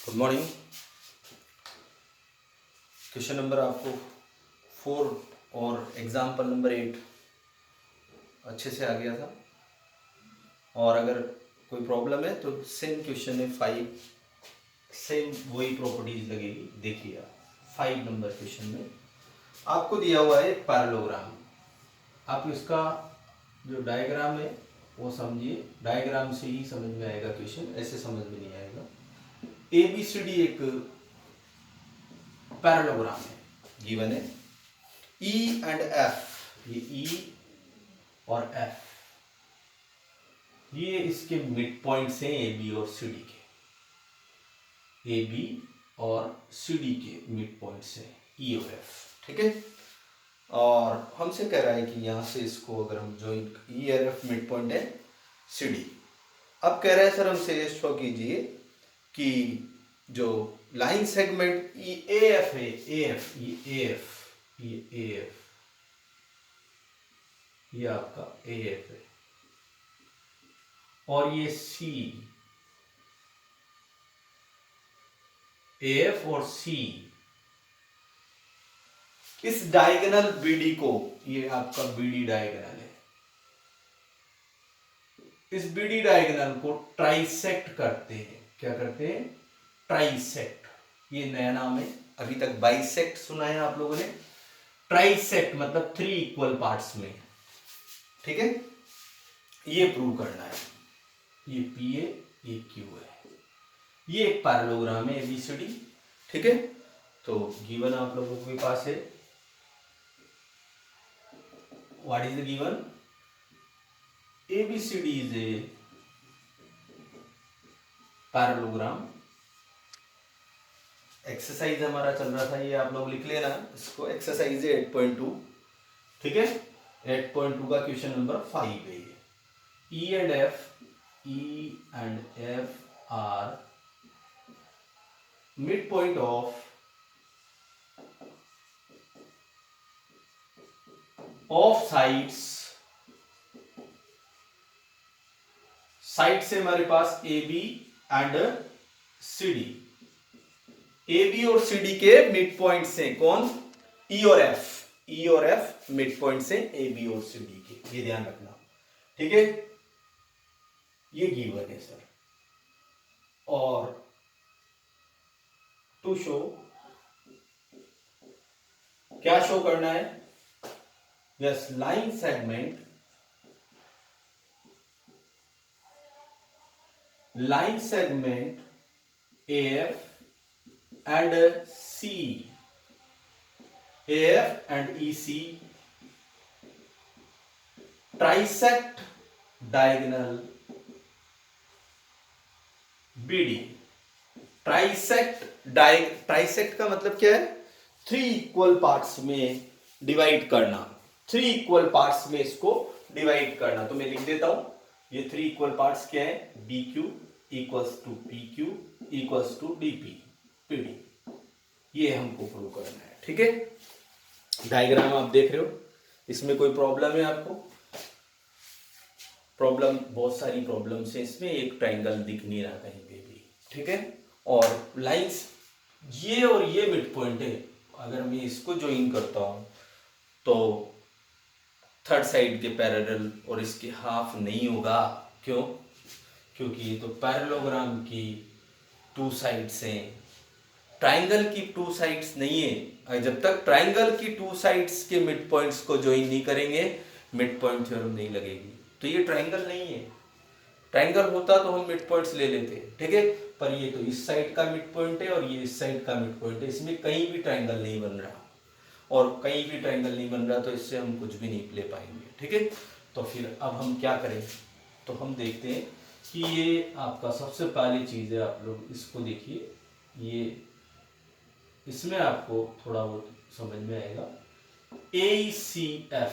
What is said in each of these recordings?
Good morning. Question number आपको 4 और example number 8 अच्छे से आ गया था। और अगर कोई प्रॉब्लम है तो सेम क्वेश्चन है 5, सेम वही प्रॉपर्टीज लगेगी। देखिए आप 5 नंबर क्वेश्चन में आपको दिया हुआ है एक पैरेललोग्राम। आप इसका जो डायग्राम है वो समझिए, डायग्राम से ही समझ में आएगा क्वेश्चन, ऐसे समझ में नहीं आएगा। ABCD एक पैरेललोग्राम है, गिवन है E एंड F, ये E और F ये इसके मिड पॉइंट्स हैं AB और CD के, AB और CD के मिड पॉइंट्स हैं E और F, ठीक है। और हमसे कह रहा है कि यहाँ से इसको अगर हम ज्वाइन, E और F मिड पॉइंट है CD। अब कह रहा है सर हमसे शो कीजिए कि जो लाइन सेगमेंट AF है, AF ये आपका AF है और ये C, AF और C इस डायगोनल BD को, ये आपका BD डायगोनल है, इस BD डायगोनल को ट्राइसेक्ट करते हैं। क्या करते हैं? ट्राइसेक्ट। ये नया नाम है, अभी तक बाइसेक्ट सुना है आप लोगों ने, ट्राइसेक्ट मतलब 3 इक्वल पार्ट्स में, ठीक है। ये प्रूव करना है। ये PA ये Q है, ये एक पैरेललोग्राम है ABCD, ठीक है। तो गिवन आप लोगों के पास है, what is the given? ABCD is a parallelogram. Exercise हमारा चल रहा था, ये आप लोग लिख लेना इसको, एक्सरसाइज है 8.2, ठीक है। 8.2 का क्वेश्चन नंबर 5 है ये। E and F are midpoint of sides, side से हमारे पास AB एंड CD, AB और CD के मिड पॉइंट से कौन? E और F मिड पॉइंट से AB और CD के, ये ध्यान रखना, ठीक है। ये गिवन है सर। और टू शो, क्या शो करना है? Yes, line segment AF and AF and EC trisect diagonal BD। Trisect का मतलब क्या है? 3 इक्वल पार्ट्स में डिवाइड करना, 3 इक्वल पार्ट्स में इसको डिवाइड करना। तो मैं लिख देता हूं, ये 3 इक्वल पार्ट्स क्या है? BQ equals to PQ equals to PD। ये हमको प्रूव करना है, ठीक है। डायग्राम आप देख रहे हो, इसमें कोई प्रॉब्लम है आपको? प्रॉब्लम, बहुत सारी प्रॉब्लम्स है इसमें, एक ट्रायंगल दिख नहीं रहा कहीं पे भी, ठीक है। और लाइंस ये और ये मिड पॉइंट है, अगर मैं इसको ज्वाइन करता हूं तो थर्ड साइड के पैरेलल और इसके हाफ नहीं होगा। क्यों? क्योंकि ये तो पैरेललोग्राम की 2 साइड्स हैं, ट्रायंगल की 2 साइड्स नहीं है। जब तक ट्रायंगल की 2 साइड्स के मिड पॉइंट्स को ज्वाइन नहीं करेंगे, मिड पॉइंट थ्योरम नहीं लगेगी। तो ये ट्रायंगल नहीं है, ट्रायंगल होता तो हम मिड पॉइंट्स ले लेते, ठीक है। पर ये तो इस साइड का मिड पॉइंट है और ये इस साइड का मिड पॉइंट है, इसमें कहीं भी ट्रायंगल नहीं बन रहा, और कहीं भी ट्रायंगल नहीं बन रहा तो इससे हम कुछ भी नहीं ले पाएंगे, ठीक है। तो फिर अब हम क्या करें? तो हम देखते हैं कि ये आपका सबसे पहली चीज़ है, आप लोग इसको देखिए, ये इसमें आपको थोड़ा बहुत समझ में आएगा। ACF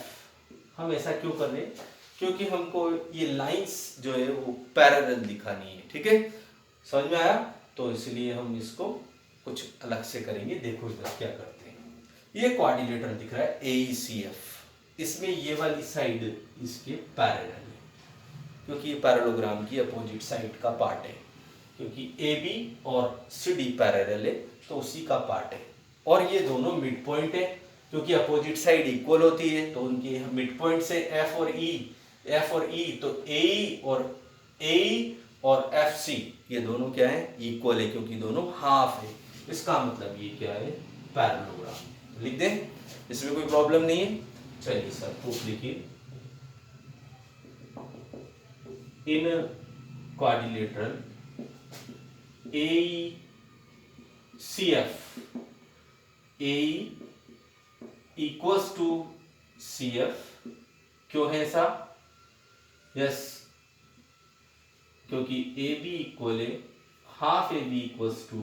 हम ऐसा क्यों कर रहे हैं? क्योंकि हमको ये लाइंस जो है वो पैरेलल दिखानी है, ठीक है। समझ में आया? तो इसलिए हम इसको कुछ अलग से करेंगे। देखो इधर क्या करते हैं, ये क्वाड्रिलेटरल दिख रहा है AECF, इसमें ये वाली साइड इसके पैरेलल है, क्योंकि ये पैरेललोग्राम की अपोजिट साइड का पार्ट है। क्योंकि ए बी और सी डी पैरेलल है तो उसी का पार्ट है। और ये दोनों मिड पॉइंट है, क्योंकि अपोजिट साइड इक्वल होती है तो उनकी मिड पॉइंट से एफ और ई तो ए और एफ सी ये दोनों क्या है, इक्वल है, क्योंकि दोनों हाफ है। इसका मतलब ये क्या है, पैरेललोग्राम। लिख दें, इसमें कोई प्रॉब्लम नहीं है। चलिए सर प्रूफ लिखिए। In quadrilateral AECF, AE equals to CF, क्यों है ऐसा? यस, क्योंकि AB इक्वल है half AB equals to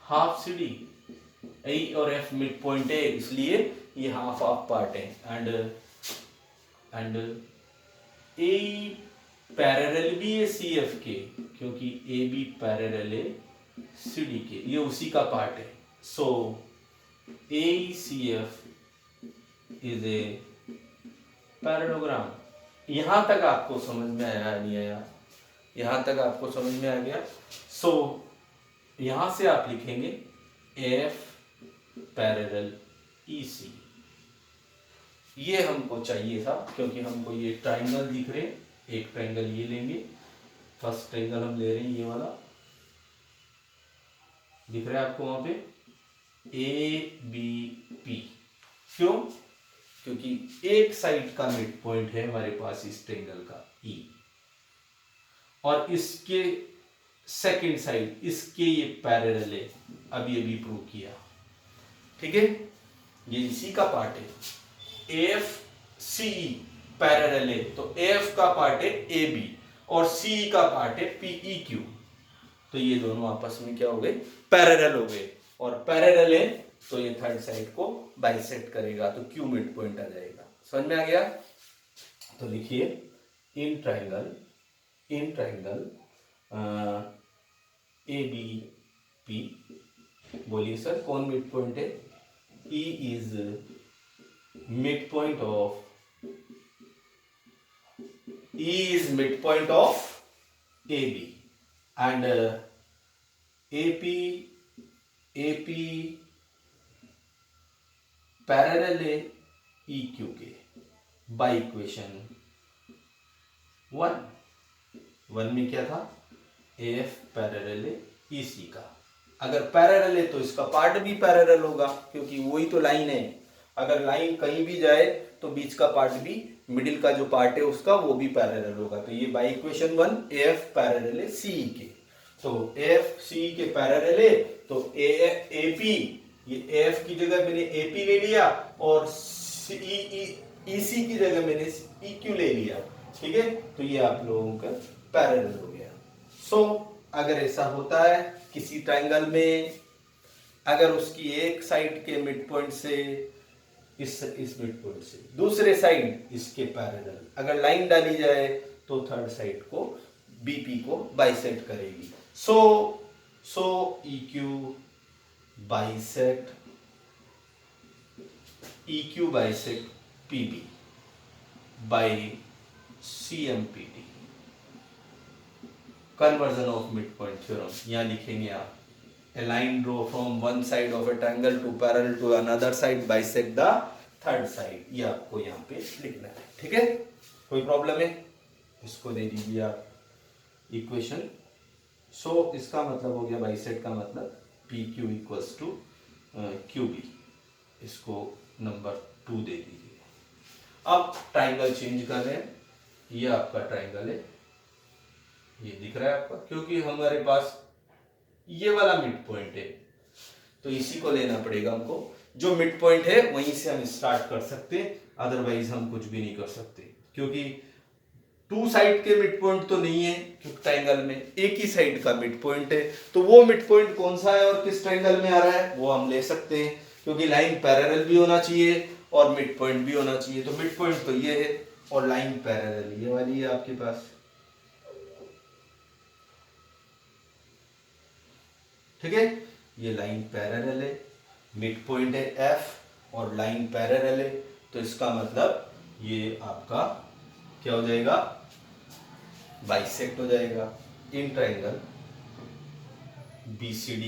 half CD। A और F मिड पॉइंट है, इसलिए ये हाफ हाफ पार्ट है। एंड AE पैरेलल भी है CF के, क्योंकि AB पैरेलल है CD के, ये उसी का पार्ट है। सो AECF इज ए पैरेललोग्राम। यहां तक आपको समझ में आया नहीं आया? यहां तक आपको समझ में आ गया? सो यहां से आप लिखेंगे F पैरेलल EC। ये हमको चाहिए था, क्योंकि हमको ये ट्राइंगल दिख रहे, एक ट्राइंगल ये लेंगे, फर्स्ट ट्राइंगल हम ले रहे हैं, ये वाला दिख रहा है आपको वहां पे ABP। क्यों? क्योंकि एक साइड का मिड पॉइंट है हमारे पास इस ट्रायंगल का E, और इसके सेकंड साइड इसके ये पैरेलल है, अभी प्रूव किया। ठीक है, ये इसी का पार्ट है। AFCE पैरेलल है तो AF का पार्ट है AB और CE का पार्ट है PEQ। तो ये दोनों आपस में क्या हो गए, पैरेलल हो गए। और पैरेलल है तो ये थर्ड साइड को बाइसेक्ट करेगा, तो Q मिड पॉइंट आ जाएगा। समझ में आ गया? तो लिखिए इन ट्रायंगल ABP, बोलिए सर कौन मिड पॉइंट है? E is midpoint of AB and AP parallel है EQ के बाय इक्वेशन 1 में क्या था, AF पैरेलल है EC का। अगर पैरेलल है तो इसका पार्ट भी पैरेलल होगा, क्योंकि वही तो लाइन है। अगर लाइन कहीं भी जाए तो बीच का पार्ट भी, मिडिल का जो पार्ट है उसका, वो भी पैरेलल होगा। तो ये बाय इक्वेशन 1 AF पैरेलल है CE के, तो AF CE के पैरेलल है, तो AP, ये AF की जगह मैंने AP ले लिया और EC की जगह मैंने EQ ले लिया। ठीक है, तो ये आप लोगों का पैरेलल हो गया। सो अगर ऐसा होता है किसी ट्रायंगल में, अगर उसकी एक साइड के मिड पॉइंट से इस मिड पॉइंट से दूसरे साइड इसके पैरेलल अगर लाइन डाली जाए तो थर्ड साइड को BP को बाइसेक्ट करेगी। So EQ bisect PB by CMPT, conversion of mid point theorem. यहाँ लिखेंगे आप, a line draw from one side of a triangle to parallel to another side bisect the third side। ये आपको यहाँ पे लिखना है। ठीक है, कोई प्रॉब्लम है? इसको दे दीजिए आप इक्वेशन। सो इसका मतलब हो गया, बाइसेक्ट का मतलब PQ इक्वल्स टू QB, इसको नंबर 2 दे दीजिए। अब ट्राइंगल चेंज कर रहे हैं, ये आपका ट्राइंगल है, ये दिख रहा है आपका, क्योंकि हमारे पास ये वाला मिड पॉइंट है तो इसी को लेना पड़ेगा हमको। जो मिड पॉइंट है वहीं से हम स्टार्ट कर सकते हैं, अदरवाइज हम कुछ भी नहीं कर सकते, क्योंकि टू साइड के मिड पॉइंट तो नहीं है, क्योंकि ट्रायंगल में एक ही साइड का मिड पॉइंट है। तो वो मिड पॉइंट कौन सा है और किस ट्रायंगल में आ रहा है वो हम ले सकते हैं, क्योंकि लाइन पैरेलल भी होना चाहिए और मिड पॉइंट भी होना चाहिए। तो मिड पॉइंट तो ये है और लाइन पैरेलल ये वाली है आपके पास। ठीक है, ये लाइन पैरेलल है, मिड पॉइंट है F और लाइन पैरेलल है, तो इसका मतलब ये आपका क्या हो जाएगा, बाइसेक्ट हो जाएगा इन ट्राइंगल BCD।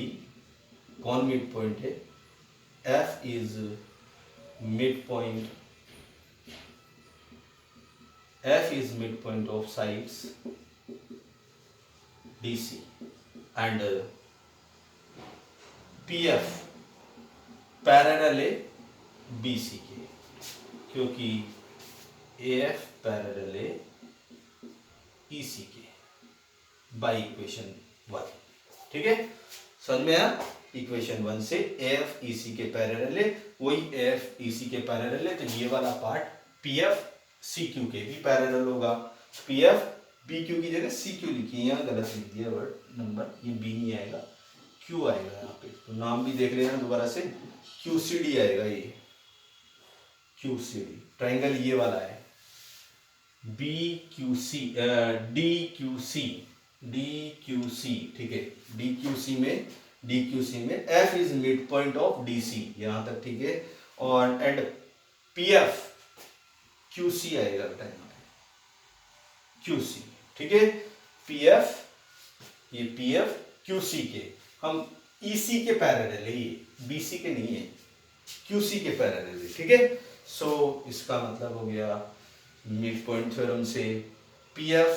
कौन मिड पॉइंट है? F is mid point, F is midpoint of sides DC and PF parallel है BC के, क्योंकि AF पैरेलल है EC के बाई इक्वेशन 1। ठीक है, समझ में आया? इक्वेशन 1 से AF EC के पैरेलल है, वही AF EC के पैरेलल है, तो ये वाला पार्ट PF CQ के भी पैरेलल होगा। PF BQ की जगह CQ लिखी है, यहाँ गलत लिख दिया वर्ड नंबर, ये B नहीं आएगा Q आएगा यहाँ पे, तो नाम भी देख लेना दोबारा से, QCD आएगा ये, QCD ट्राइंगल ये वाला है, BQC DQC, ठीक है, DQC में F is mid point of DC, यहाँ तक ठीक है, और एंड PF QC आएगा बेटा यहाँ पे, QC, ठीक है, ये PF QC के, हम EC के पैरेलल है, ये BC के नहीं है, QC के पैरेलल है। ठीक है, सो इसका मतलब हो गया मिड पॉइंट थ्योरम से PF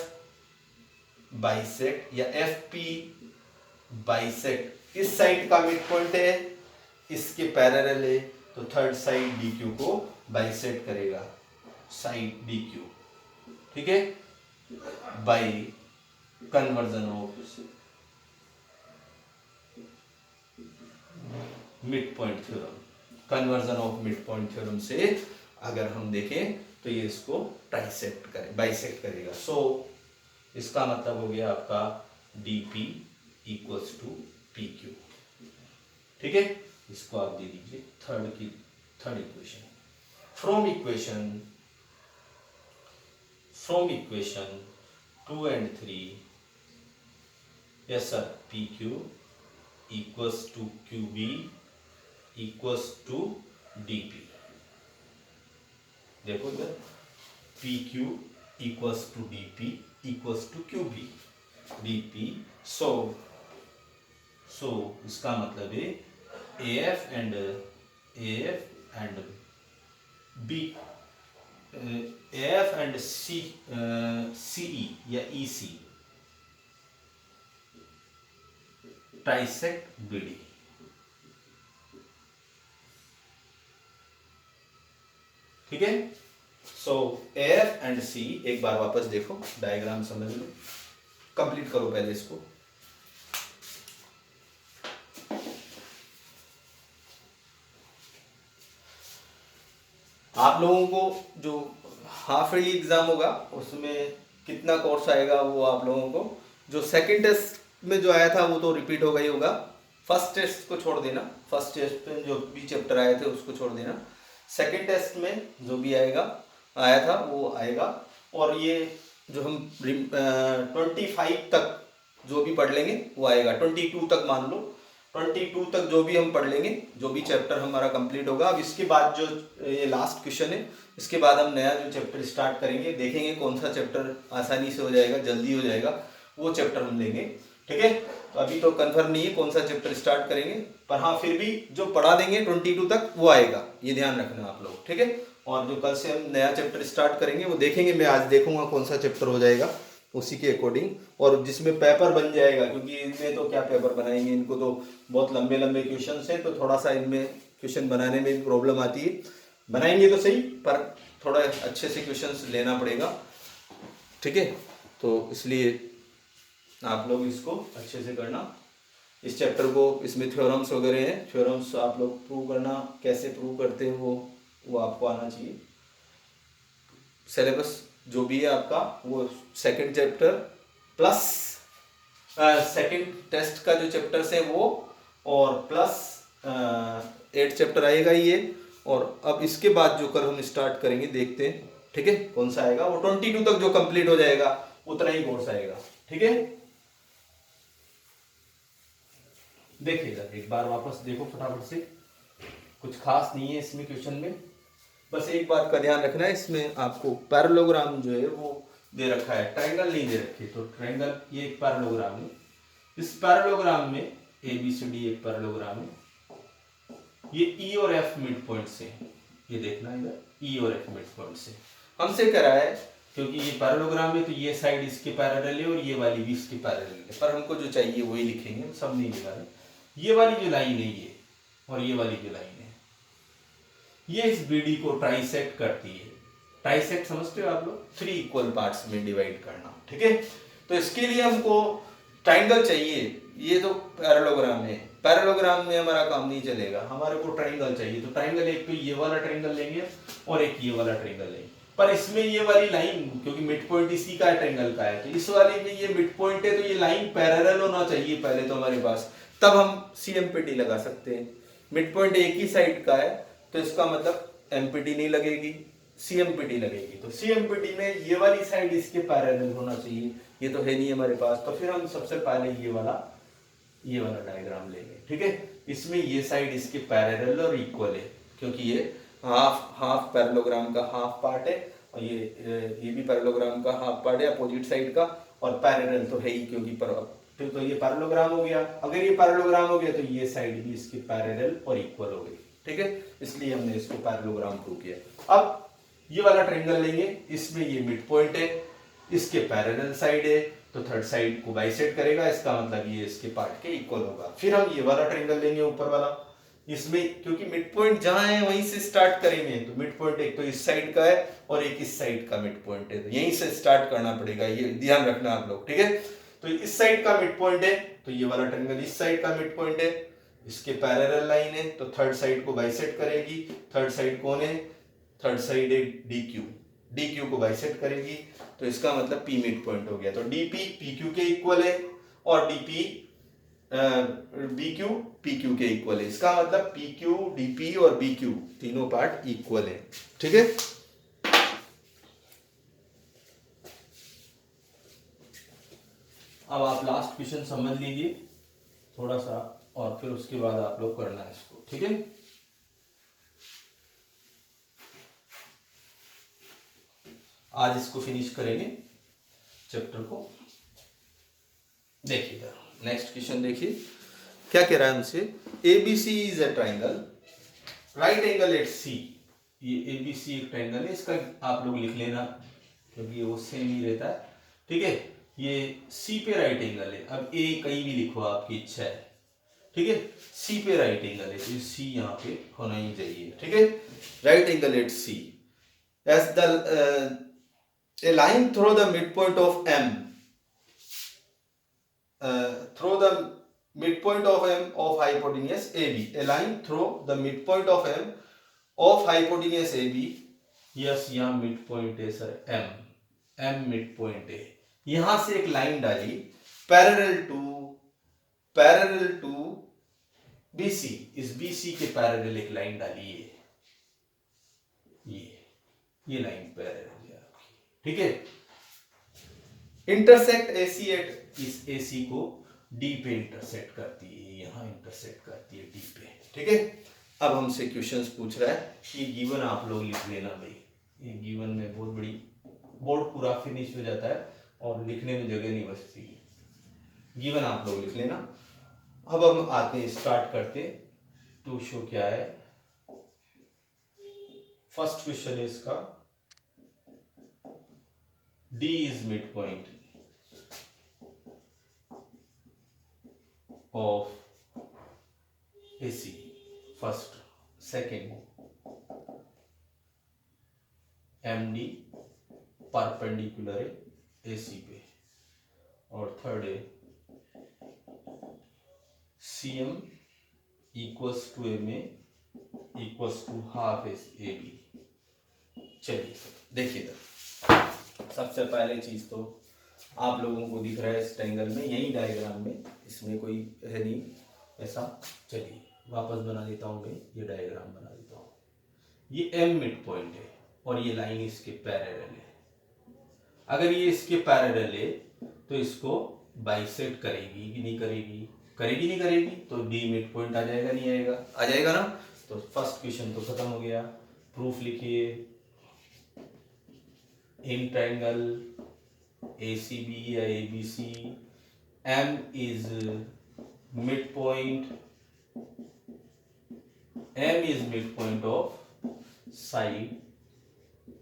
बाइसेक्ट या FP बाइसेक्ट इस साइड का मिड पॉइंट है, इसके पैरेलल है, तो थर्ड साइड DQ को बाइसेक्ट करेगा, साइड DQ। ठीक है, bye conversion of mid point theorem, conversion of mid point theorem से अगर हम देखें तो ये इसको ट्राइसेक्ट करे, बाइसेक्ट करेगा। सो इसका मतलब हो गया आपका DP इक्वल्स टू PQ। ठीक है, इसको आप दे दीजिए third equation. From equation 2 and 3, yes sir, PQ equals to QB equals to DP। देखो इधर PQ equals to DP equals to QB DP। सो इसका मतलब है AF and B, AF and CE या EC ट्राइसेक्ट BD। ठीक है, सो AF and C, एक बार वापस देखो डायग्राम समझ लो, कंप्लीट करो पहले इसको। आप लोगों को जो हाफ ईयरली एग्जाम होगा उसमें कितना कोर्स आएगा वो आप लोगों को, जो सेकंड टेस्ट में जो आया था वो तो रिपीट होगा ही होगा, फर्स्ट टेस्ट को छोड़ देना, फर्स्ट टेस्ट में जो भी चैप्टर आए थे उसको छोड़ देना, सेकंड टेस्ट में जो भी आया था वो आएगा। और ये जो हम 25 तक जो भी पढ़ लेंगे वो आएगा, 22 तक मान लो, 22 तक जो भी हम पढ़ लेंगे, जो भी चैप्टर हमारा कंप्लीट होगा। अब इसके बाद जो ये लास्ट क्वेश्चन है, इसके बाद हम नया जो चैप्टर स्टार्ट करेंगे, देखेंगे कौन सा चैप्टर आसानी से हो जाएगा, जल्दी हो जाएगा, वो चैप्टर हम लेंगे। ठीक है, तो अभी तो कंफर्म नहीं है कौन सा चैप्टर स्टार्ट करेंगे, पर हाँ फिर भी जो पढ़ा देंगे 22 तक वो आएगा, ये ध्यान रखना आप लोग। ठीक है, और जो कल से हम नया चैप्टर स्टार्ट करेंगे वो देखेंगे, मैं आज देखूंगा कौन सा चैप्टर हो जाएगा उसी के अकॉर्डिंग, और जिसमें पेपर बन जाएगा, क्योंकि इनमें तो क्या पेपर बनाएंगे, इनको तो बहुत लंबे लंबे क्वेश्चन हैं, तो थोड़ा सा इनमें क्वेश्चन बनाने में भी प्रॉब्लम आती है। बनाएंगे तो सही, पर थोड़ा अच्छे से क्वेश्चन लेना पड़ेगा। ठीक है, तो इसलिए आप लोग इसको अच्छे से करना, इस चैप्टर को, इसमें थ्योरम्स वगैरह हैं, थ्योरम्स आप लोग प्रूव करना, कैसे प्रूव करते हैं वो आपको आना चाहिए। सिलेबस जो भी है आपका वो second chapter plus second test का जो चैप्टर्स है वो, और प्लस 8 चैप्टर आएगा ये, और अब इसके बाद जो कल हम स्टार्ट करेंगे देखते हैं, ठीक है, कौन सा आएगा, वो 22 तक जो कंप्लीट हो जाएगा उतना ही कोर्स आएगा। ठीक है, देखिएगा एक बार वापस देखो फटाफट से, कुछ खास नहीं है इसमें क्वेश्चन में, बस एक बात का ध्यान रखना है, इसमें आपको पैरेललोग्राम जो है वो दे रखा है, ट्रायंगल नहीं दे रखे, तो ट्रायंगल ये एक पैरेललोग्राम है, इस पैरेललोग्राम में ABCD एक पैरेललोग्राम है, ये E और F मिड पॉइंट से, ये देखना इधर E और F मिड पॉइंट से हमसे करा है, क्योंकि ये पैरेललोग्राम है तो ये साइड इसके पैरेलल है और ये वाली भी इसके पैरेलल है, पर हमको जो चाहिए वही लिखेंगे, सब नहीं लिखा है। ये वाली जो लाइन है ये और ये वाली जो लाइन है ये इस BD को ट्राइसेक्ट करती है। ट्राइसेक्ट समझते हो आप लोग, 3 इक्वल पार्ट्स में डिवाइड करना, ठीक है। तो इसके लिए हमको ट्राइंगल चाहिए, ये तो पैरेललोग्राम है, पैरेललोग्राम में हमारा काम नहीं चलेगा, हमारे को ट्राइंगल चाहिए। तो ट्राइंगल एक तो ये वाला ट्राइंगल लेंगे और एक ये वाला ट्राइंगल लेंगे, पर इसमें ये वाली लाइन, क्योंकि मिड पॉइंट इसी का ट्राइंगल का है, तो इस वाली में ये मिड पॉइंट है, तो ये लाइन पैरेलल होना चाहिए पहले तो हमारे पास, तब हम CMPT लगा सकते हैं। मिड पॉइंट एक ही साइड का है तो इसका मतलब MPT नहीं लगेगी, CMPT लगेगी। तो CMPT में ये वाली साइड इसके पैरेलल होना चाहिए, ये तो है नहीं हमारे पास, तो फिर हम सबसे पहले ये वाला डायग्राम लेंगे, ठीक है। इसमें ये साइड इसके पैरेलल और इक्वल है, क्योंकि ये हाफ पैरेललोग्राम का हाफ पार्ट है और ये भी पैरेललोग्राम का हाफ पार्ट है अपोजिट साइड का, और पैरेलल तो है ही, क्योंकि फिर तो ये पैरेललोग्राम हो गया। अगर ये पैरेललोग्राम हो गया तो ये साइड भी इसके पैरेलल और इक्वल हो गई, ठीक है, इसलिए हमने इसको पैरेललोग्राम प्रूव किया। अब ये वाला ट्रायंगल लेंगे, इसमें ये मिड पॉइंट है, इसके पैरेलल साइड है, तो थर्ड साइड को बाइसेक्ट करेगा, इसका मतलब ये इसके पार्ट के इक्वल होगा। फिर हम ये वाला ट्रायंगल लेंगे ऊपर वाला, इसमें क्योंकि मिड पॉइंट जहां है वहीं से स्टार्ट करेंगे, तो मिड पॉइंट एक तो इस साइड का है और एक इस साइड का मिड पॉइंट है, तो यहीं से स्टार्ट करना पड़ेगा, ये ध्यान रखना आप लोग, ठीक है। तो इस साइड का मिड पॉइंट है, तो ये वाला ट्रायंगल इस साइड का मिड पॉइंट है, इसके पैरेलल लाइन है, तो थर्ड साइड को बाइसेक्ट करेगी। थर्ड साइड कौन है? थर्ड साइड है DQ, DQ को बाइसेक्ट करेगी, तो इसका मतलब P मिड पॉइंट हो गया। तो DP PQ के इक्वल है और DP BQ PQ के इक्वल है, इसका मतलब PQ DP और BQ तीनों पार्ट इक्वल है, ठीक है। अब आप लास्ट क्वेश्चन समझ लीजिए थोड़ा सा, और फिर उसके बाद आप लोग करना है इसको, ठीक है। आज इसको फिनिश करेंगे चैप्टर को। देखिए नेक्स्ट क्वेश्चन देखिए क्या कह रहा है हमसे, ABC is a triangle, right angle at C। ये ABC एक ट्राइंगल है, इसका आप लोग लिख लेना क्योंकि वो सेम ही रहता है, ठीक है। ये C पे राइट एंगल है, अब A कहीं भी लिखो आपकी इच्छा है, ठीक है। C पे राइट एंगल है, तो C यहाँ पे होना ही चाहिए, ठीक है। Right angle at C as the a line through the midpoint of M, through the midpoint of M of hypotenuse AB, a line through the midpoint of M of hypotenuse AB। Yes यहाँ mid point है sir, M mid point है, यहां से एक line डाली parallel to BC, इस BC के parallel एक लाइन डाली है, ये लाइन पैरेलल है आपकी, ठीक है। इंटरसेक्ट AC एट, इस AC को D पे इंटरसेक्ट करती है, यहां इंटरसेक्ट करती है D पे, ठीक है। अब हमसे क्वेश्चंस पूछ रहा है, ये गिवन आप लोग लिख लेना भाई, ये गिवन में बहुत बड़ी, बोर्ड पूरा फिनिश हो जाता है और लिखने में जगह नहीं बचती, गिवन आप लोग लिख लेना। अब हम आते स्टार्ट करते टू शो क्या है। फर्स्ट क्वेश्चन है इसका, D is midpoint of AC, first, second, MD perpendicular है AC पे, और थर्ड है CM equals to MA equals to half AB। चलिए देखिए, सबसे पहले चीज तो आप लोगों को दिख रहा है इस ट्रायंगल में, यही डायग्राम में, इसमें कोई है नहीं ऐसा। चलिए वापस बना देता हूं मैं, ये डायग्राम बना देता हूं। ये M मिड पॉइंट है और ये लाइन इसके पैरेलल है। अगर ये इसके पैरेलल है तो इसको बाइसेक्ट करेगी कि नहीं करेगी, करेगी नहीं करेगी, तो D मिड पॉइंट आ जाएगा नहीं आएगा, आ जाएगा ना। तो फर्स्ट क्वेश्चन तो खत्म हो गया। प्रूफ लिखिए, इन ट्रायंगल ACB या ABC, M is midpoint, M is midpoint of side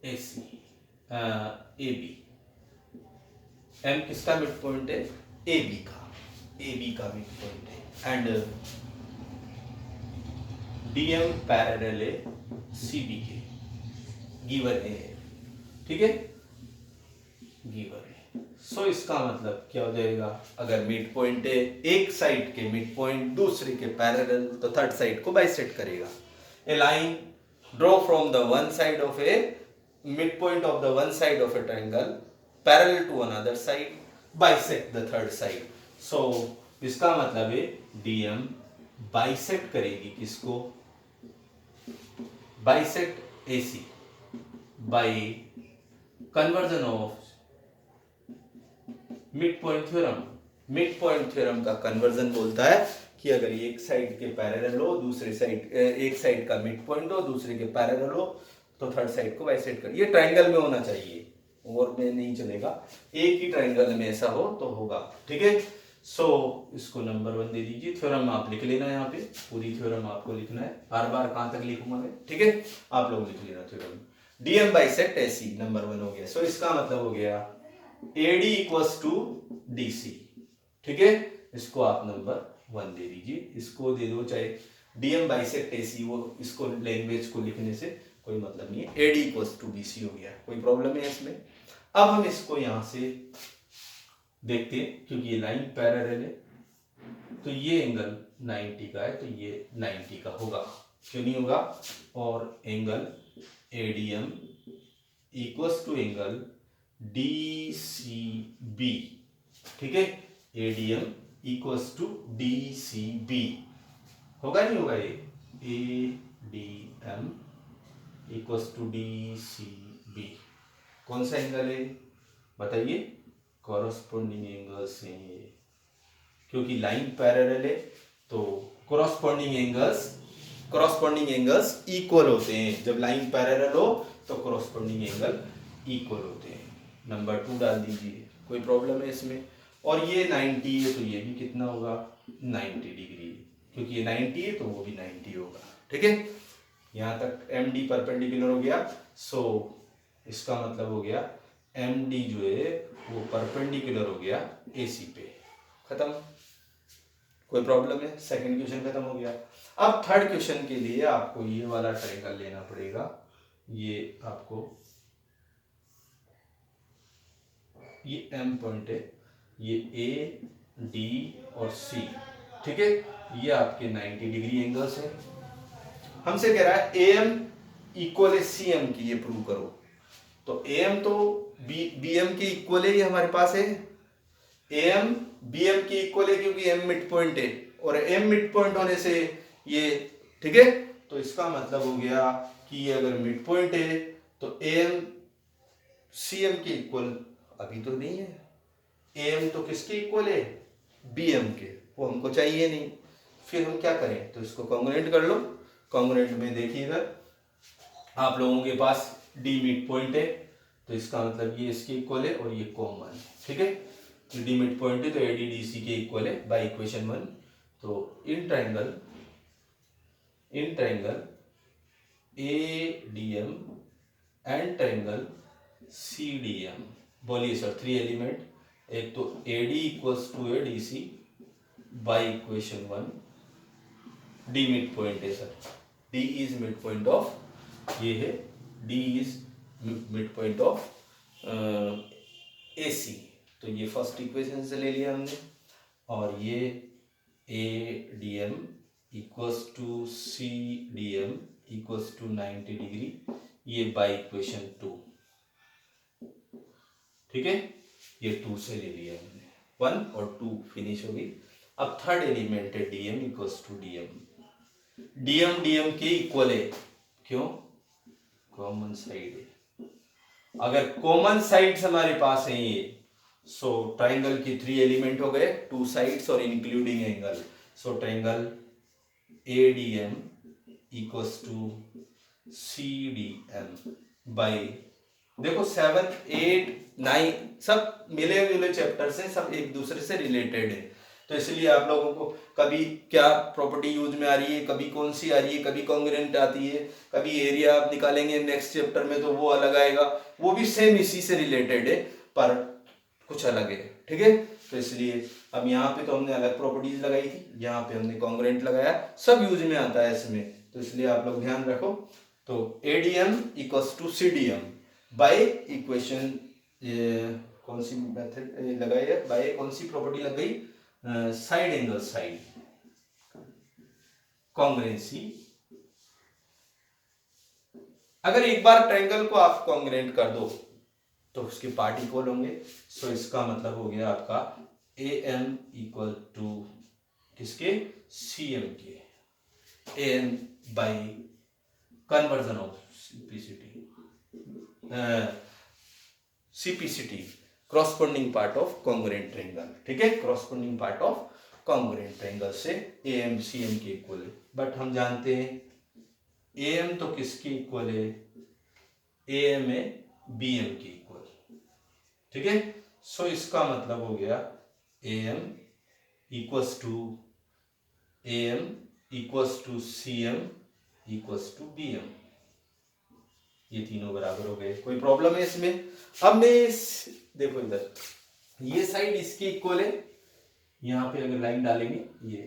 AC, AB, M किसका मिड पॉइंट है? AB का, AB का मिड पॉइंट है। एंड DM पैरेलल है CB के, गिवन है, ठीक है, गिवन है। सो इसका मतलब क्या हो जाएगा? अगर मिड पॉइंट है, एक साइड के मिड पॉइंट दूसरे के पैरेलल, तो थर्ड साइड को बाइसेक्ट करेगा। A line draw from the one side of a midpoint of the one side of a triangle parallel to another side bisect the third side. So इसका मतलब है DM bisect करेगी किसको? Bisect AC by conversion of midpoint theorem. midpoint theorem का conversion बोलता है कि अगर एक साइड के पैरेलल हो, दूसरे साइड, एक साइड का मिड पॉइंट हो, दूसरे के पैरेलल हो, तो थर्ड साइड को बाइसेक्ट कर। ये ट्राइंगल में होना चाहिए और में नहीं चलेगा, एक ही ट्राइंगल में ऐसा हो तो होगा, ठीक है। सो इसको नंबर 1 दे दीजिए। थ्योरम आप लिख लेना, यहाँ पे पूरी थ्योरम आपको लिखना है, बार बार कहां तक लिखूंगा मैं, ठीक है, आप लोग लिख लेना theorem. DM bisect AC number 1 हो गया। सो इसका मतलब हो गया AD इक्वल्स टू DC, ठीक है, इसको आप नंबर 1 दे दीजिए। इसको दे दो चाहे DM बाइसेक्ट AC, वो इसको लैंग्वेज को लिखने से कोई मतलब नहीं है। AD इक्वल्स टू BC हो गया, कोई प्रॉब्लम है इसमें? अब हम इसको यहां से देखते हैं, क्योंकि ये लाइन पैरेलल है, तो ये एंगल 90 का है, तो ये 90 का होगा, क्यों नहीं होगा? और angle ADM equals to angle DCB, ठीक है, ADM इक्वल्स टू DCB होगा, नहीं होगा? ये ADM इक्वल्स टू DCB कौन सा एंगल है बताइए? कॉरस्पॉन्डिंग एंगल्स हैं ये, क्योंकि लाइन पैरेलल है तो कॉरस्पॉन्डिंग एंगल्स इक्वल होते हैं। जब लाइन पैरेलल हो तो कॉरस्पॉन्डिंग एंगल इक्वल होते हैं। नंबर 2 डाल दीजिए, कोई प्रॉब्लम है इसमें? और ये 90 है तो ये भी कितना होगा? 90 डिग्री, क्योंकि ये 90 है तो वो भी 90 होगा, ठीक है। यहां तक MD परपेंडिकुलर हो गया। सो इसका मतलब हो गया MD जो है वो परपेंडिकुलर हो गया AC पे, खत्म। कोई प्रॉब्लम है? सेकंड क्वेश्चन खत्म हो गया। अब थर्ड क्वेश्चन के लिए आपको ये वाला ट्रायंगल लेना पड़ेगा। ये आपको, ये M पॉइंट है, ये A, D और C, ठीक है, ये आपके 90 डिग्री एंगल्स है। हमसे कह रहा है AM इक्वल है CM की, ये प्रूव करो। तो AM तो BM की इक्वल है, ये हमारे पास है। AM BM की इक्वल है क्योंकि M मिड पॉइंट है, और M मिड पॉइंट होने से ये, ठीक है, तो इसका मतलब हो गया कि ये अगर मिड पॉइंट है तो AM CM के इक्वल अभी तो नहीं है। AM तो किसके इक्वल है? BM के, वो हमको चाहिए नहीं। फिर हम क्या करें? तो इसको कॉन्ग्रुएंट कर लो। कॉन्ग्रुएंट में देखिए, इधर आप लोगों के पास D मिड पॉइंट है, तो इसका मतलब ये इसके इक्वल है और ये कॉमन है, ठीक है। तो D मिड पॉइंट है तो AD DC के इक्वल है बाय इक्वेशन 1। तो in triangle ADM and triangle CDM, बोलिए सर, 3 एलिमेंट, एक तो AD equals to ADC by equation 1, D mid point है sir, D is mid point of, ये है D is mid point of AC, तो ये first equation से ले लिया हमने। और ये ADM equals to CDM equals to 90 degree, ये बाय इक्वेशन 2, ठीक है, ये 2 से ले लिया हमने, 1 और 2 फिनिश हो गई। अब थर्ड एलिमेंट है DM इक्वल्स टू DM के इक्वल है, क्यों? कॉमन साइड है। अगर कॉमन साइड्स हमारे पास है ये, सो ट्राइंगल की 3 एलिमेंट हो गए, 2 साइड्स और including angle. So triangle ADM equals to CDM by देखो 7, 8, 9 सब मिले जुले चैप्टर्स हैं, सब एक दूसरे से रिलेटेड है। तो इसलिए आप लोगों को कभी क्या प्रॉपर्टी यूज में आ रही है, कभी कौन सी आ रही है, कभी कॉन्ग्रुएंट आती है, कभी एरिया आप निकालेंगे नेक्स्ट चैप्टर में तो वो अलग आएगा, वो भी सेम इसी से रिलेटेड है पर कुछ अलग है। ठीक है, तो इसलिए अब यहाँ पे तो हमने अलग प्रॉपर्टीज लगाई थी, यहाँ पे हमने कॉन्ग्रुएंट लगाया, सब यूज में आता है इसमें, तो इसलिए आप लोग ध्यान रखो। तो ADM equals to CDM by equation, कौन सी मेथड लगाई है, बाय कौन सी प्रॉपर्टी लग गई, साइड एंगल साइड कॉन्ग्रुएंसी। अगर एक बार ट्रायंगल को आप कॉन्ग्रुएंट कर दो तो उसके पार्ट इक्वल होंगे। सो इसका मतलब हो गया आपका ए एम इक्वल टू किसके, सी एम के, A M by conversion of CPCT corresponding part of congruent triangle. ठीक है, corresponding part of congruent triangle से ए एम सी एम के इक्वल है। बट हम जानते हैं ए एम तो किसके इक्वल है, ए एम है बी एम के इक्वल। ठीक है, सो इसका मतलब हो गया A M equals to C M equals to B M, ये तीनों बराबर हो गए। कोई प्रॉब्लम है इसमें? अब मैं देखो इधर ये साइड इसके इक्वल है, यहां पे अगर लाइन डालेंगे ये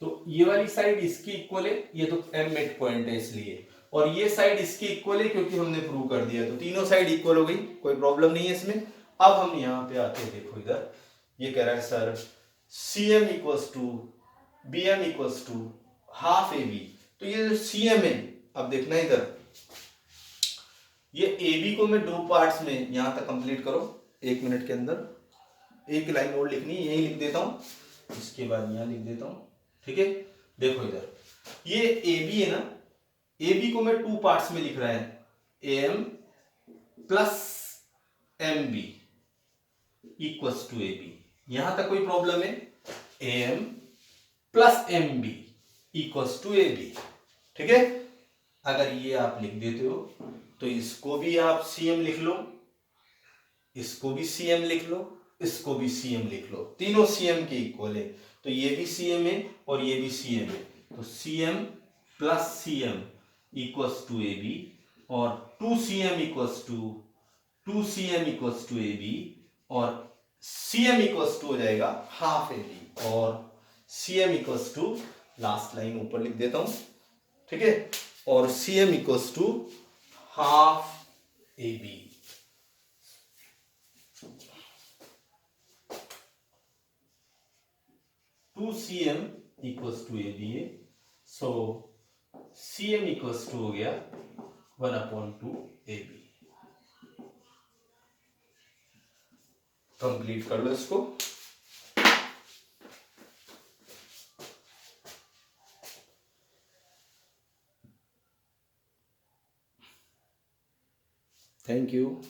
तो ये वाली साइड इसकी इक्वल है, ये तो एम मिड पॉइंट है इसलिए, और ये साइड इसकी इक्वल है क्योंकि हमने प्रूव कर दिया, तो तीनों साइड इक्वल हो गई, कोई प्रॉब्लम नहीं है इसमें। अब हम यहाँ पे आते हैं, देखो इधर ये कह रहा है sir C M equals to B M equals to half A B, तो ये जो सी एम है, अब देखना इधर ये ए बी को मैं दो पार्ट्स में यहां तक कंप्लीट करो 1 मिनट के अंदर, एक लाइन और लिखनी है, यही लिख देता हूं, इसके बाद यहां लिख देता हूं। ठीक है, देखो इधर ये ए बी है ना, ए बी को मैं 2 पार्ट्स में लिख रहा है, A M plus M B equals to A B, यहां तक कोई प्रॉब्लम है, A M plus M B equals to A B. ठीक है, अगर ये आप लिख देते हो तो इसको भी आप सी एम लिख लो, इसको भी सी एम लिख लो, इसको भी सी एम लिख लो, तीनों सी एम के इक्वल है, तो ये भी सी एम है और ये भी सी एम है, तो C M plus C M equals to A B, और 2cm equals to A B, और cm इक्वल्स टू हो जाएगा हाफ ए बी, और cm equals to last line ऊपर लिख देता हूं। ठीक है, और cm equals to half A B. Two cm equals to A B है, सो cm इक्वल्स टू हो गया 1/2 ए बी। कंप्लीट कर लो इसको। Thank you.